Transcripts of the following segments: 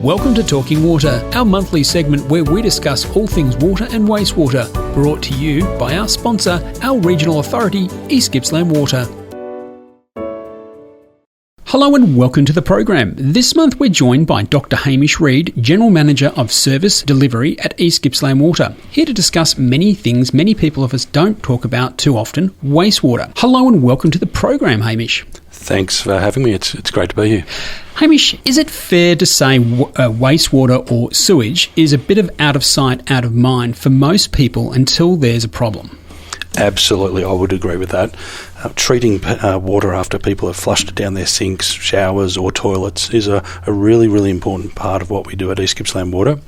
Welcome to Talking Water, our monthly segment where we discuss all things water and wastewater, brought to you by our sponsor, our regional authority, East Gippsland Water. Hello and welcome to the program. This month we're joined by Dr. Hamish Reid, General Manager of Service Delivery at East Gippsland Water, here to discuss many things many people of us don't talk about too often, wastewater. Hello and welcome to the program, Hamish. Thanks for having me. It's great to be here. Hamish, is it fair to say wastewater or sewage is a bit of out of sight, out of mind for most people until there's a problem? Absolutely, I would agree with that. Treating water after people have flushed it down their sinks, showers or toilets is a really, really important part of what we do at East Gippsland Water.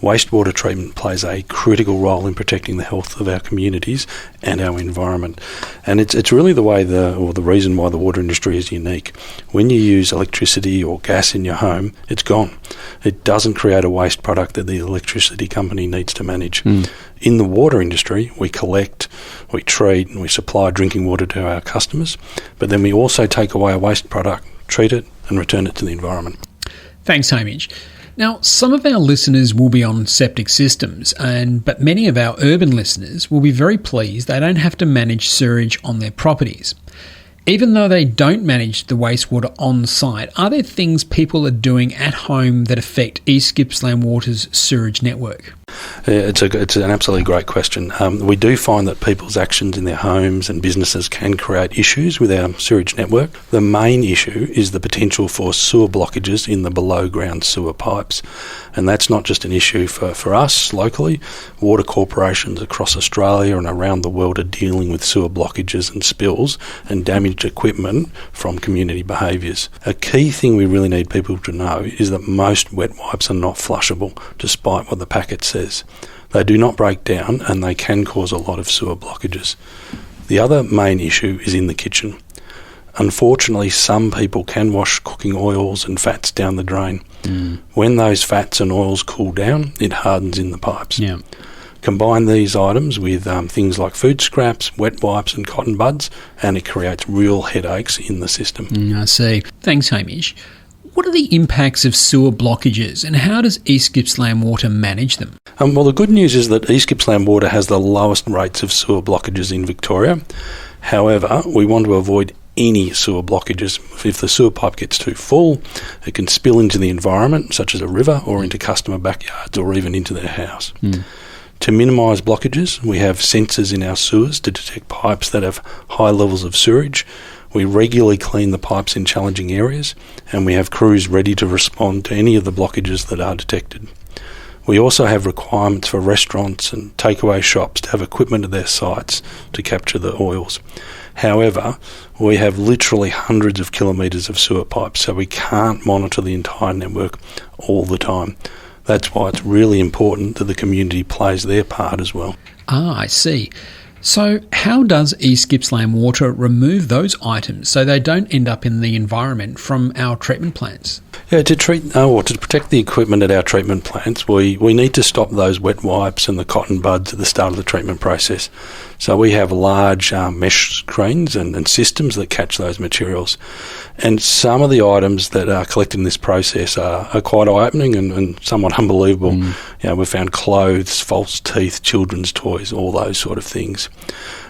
Wastewater treatment plays a critical role in protecting the health of our communities and our environment. And it's really the reason why the water industry is unique. When you use electricity or gas in your home, it's gone. It doesn't create a waste product that the electricity company needs to manage. In the water industry, we collect, we treat and we supply drinking water to our customers, but then we also take away a waste product, treat it and return it to the environment. Thanks, Hamish. Now, some of our listeners will be on septic systems, but many of our urban listeners will be very pleased they don't have to manage sewage on their properties. Even though they don't manage the wastewater on site, are there things people are doing at home that affect East Gippsland Water's sewage network? It's an absolutely great question. We do find that people's actions in their homes and businesses can create issues with our sewage network. The main issue is the potential for sewer blockages in the below-ground sewer pipes. And that's not just an issue for us locally. Water corporations across Australia and around the world are dealing with sewer blockages and spills and damaged equipment from community behaviours. A key thing we really need people to know is that most wet wipes are not flushable, despite what the packet says. They do not break down and they can cause a lot of sewer blockages. The other main issue is in the kitchen. Unfortunately, some people can wash cooking oils and fats down the drain. When those fats and oils cool down, it hardens in the pipes. Yeah. Combine these items with things like food scraps, wet wipes and cotton buds, and it creates real headaches in the system. I see. Thanks, Hamish. What are the impacts of sewer blockages and how does East Gippsland Water manage them? Well, the good news is that East Gippsland Water has the lowest rates of sewer blockages in Victoria. However, we want to avoid any sewer blockages. If the sewer pipe gets too full, it can spill into the environment, such as a river, or into customer backyards, or even into their house. To minimise blockages, we have sensors in our sewers to detect pipes that have high levels of sewage. We regularly clean the pipes in challenging areas, and we have crews ready to respond to any of the blockages that are detected. We also have requirements for restaurants and takeaway shops to have equipment at their sites to capture the oils. However, we have literally hundreds of kilometres of sewer pipes, so we can't monitor the entire network all the time. That's why it's really important that the community plays their part as well. I see. So how does East Gippsland Water remove those items so they don't end up in the environment from our treatment plants? Yeah, to protect the equipment at our treatment plants, we need to stop those wet wipes and the cotton buds at the start of the treatment process. So we have large mesh screens and systems that catch those materials. And some of the items that are collected in this process are quite eye-opening and somewhat unbelievable. We've found clothes, false teeth, children's toys, all those sort of things.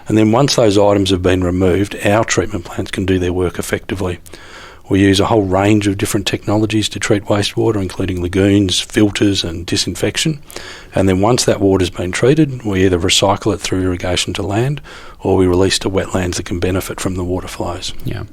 And then once those items have been removed, our treatment plants can do their work effectively. We use a whole range of different technologies to treat wastewater, including lagoons, filters and disinfection. And then once that water's been treated, we either recycle it through irrigation to land or we release to wetlands that can benefit from the water flows. Yeah.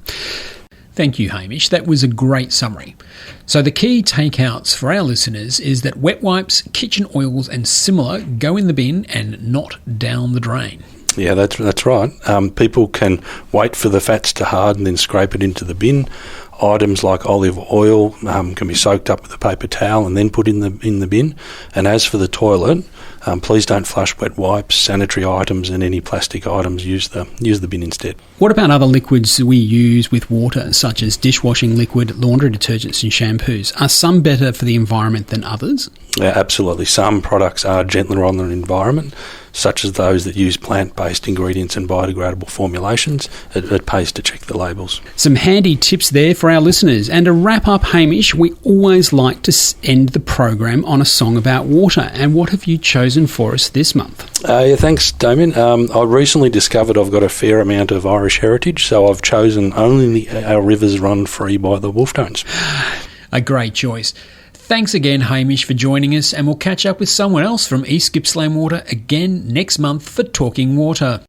Thank you, Hamish. That was a great summary. So the key takeouts for our listeners is that wet wipes, kitchen oils and similar go in the bin and not down the drain. Yeah, that's right. People can wait for the fats to harden, then scrape it into the bin. Items like olive oil can be soaked up with a paper towel and then put in the bin. And as for the toilet, please don't flush wet wipes, sanitary items and any plastic items. Use the bin instead. What about other liquids we use with water, such as dishwashing liquid, laundry detergents and shampoos? Are some better for the environment than others? Yeah, absolutely. Some products are gentler on the environment. such as those that use plant-based ingredients and biodegradable formulations, it pays to check the labels. Some handy tips there for our listeners. And to wrap up, Hamish, we always like to end the program on a song about water. And what have you chosen for us this month? Thanks, Damien. I recently discovered I've got a fair amount of Irish heritage, so I've chosen Only Our Rivers Run Free by the Wolftones. A great choice. Thanks again, Hamish, for joining us, and we'll catch up with someone else from East Gippsland Water again next month for Talking Water.